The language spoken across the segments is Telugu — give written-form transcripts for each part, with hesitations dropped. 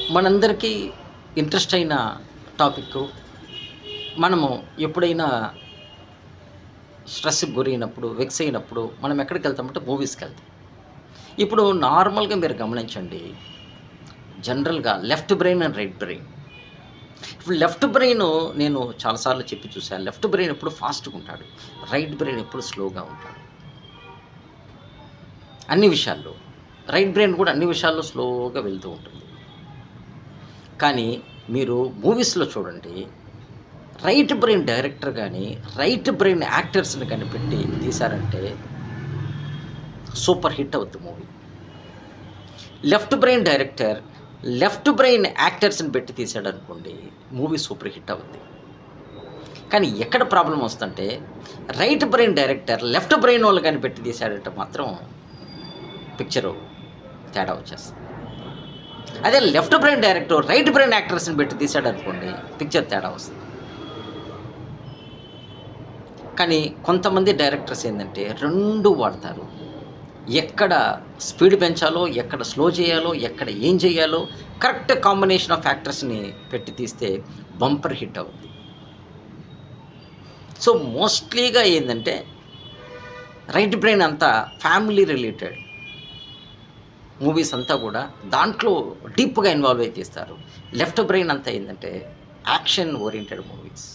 మనందరికీ ఇంట్రెస్ట్ అయిన టాపిక్. మనము ఎప్పుడైనా స్ట్రెస్‌కి గురైనప్పుడు, వెక్స్ అయినప్పుడు మనం ఎక్కడికెళ్తామంటే మూవీస్‌కెళ్తాం. ఇప్పుడు నార్మల్‌గా మీరు గమనించండి. జనరల్‌గా left brain and right brain. ఇప్పుడు లెఫ్ట్ బ్రెయిను నేను చాలా సార్లు చెప్పి చూసాను. లెఫ్ట్ బ్రెయిన్ ఎప్పుడు ఫాస్ట్‌గా ఉంటాడు. రైట్ బ్రెయిన్ ఎప్పుడు స్లోగా ఉంటాడు. అన్ని విషయాల్లో. రైట్ బ్రెయిన్ కూడా అన్ని విషయాల్లో స్లోగా వెళ్తూ ఉంటుంది. కానీ మీరు మూవీస్‌లో చూడండి. రైట్ బ్రెయిన్ డైరెక్టర్ గాని, రైట్ బ్రెయిన్ యాక్టర్స్‌ని గాని పెట్టి తీశారంటే సూపర్ హిట్ అవుద్ది movie. Left brain director, left brain యాక్టర్స్‌ని పెట్టి తీశాడనుకోండి, మూవీ సూపర్ హిట్ అవుద్ది. కానీ ఎక్కడ ప్రాబ్లమ్ వస్తుందంటే, right brain director, left brain వోళ్ళు గాని పెట్టి తీశాడంటే మాత్రం పిక్చరు తేడా వచ్చేస్తది. అదే left brain director, right brain యాక్టర్స్‌ని పెట్టి తీశాడనుకోండి, పిక్చర్ తేడా వస్తది. కానీ కొంతమంది డైరెక్టర్స్ ఏందంటే 2 వాడతారు. ఎక్కడ స్పీడ్ పెంచాలో, ఎక్కడ స్లో చేయాలో, ఎక్కడ ఏం చేయాలో కరెక్ట్ కాంబినేషన్ ఆఫ్ యాక్టర్స్‌ని పెట్టి తీస్తే బంపర్ హిట్ అవుద్ది. సో, మోస్ట్‌లీగా ఏందంటే రైట్ బ్రెయిన్ అంతా ఫ్యామిలీ రిలేటెడ్ మూవీస్ అంతా గూడా దాంట్లో డీప్‌గా ఇన్వాల్వ్ అయ్యి తీస్తారు. లెఫ్ట్ బ్రెయిన్ అంతా ఏందంటే యాక్షన్ ఓరియెంటెడ్ మూవీస్.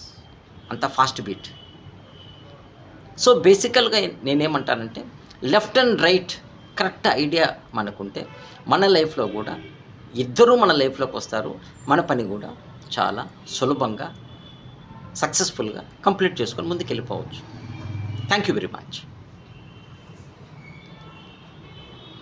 అంతా ఫాస్ట్ బీట్. సో, బేసికల్‌గా నేనేమంటానంటే left and right correct idea మనకుంటే మన లైఫ్‌లో గూడా ఇద్దరూ మన లైఫ్‌లోకొస్తారు. మన పని గూడా చాలా సులభంగా, సక్సెస్‌ఫుల్‌గా కంప్లీట్ చేసుకొని ముందుకెళ్ళిపోవచ్చు. Thank you very much.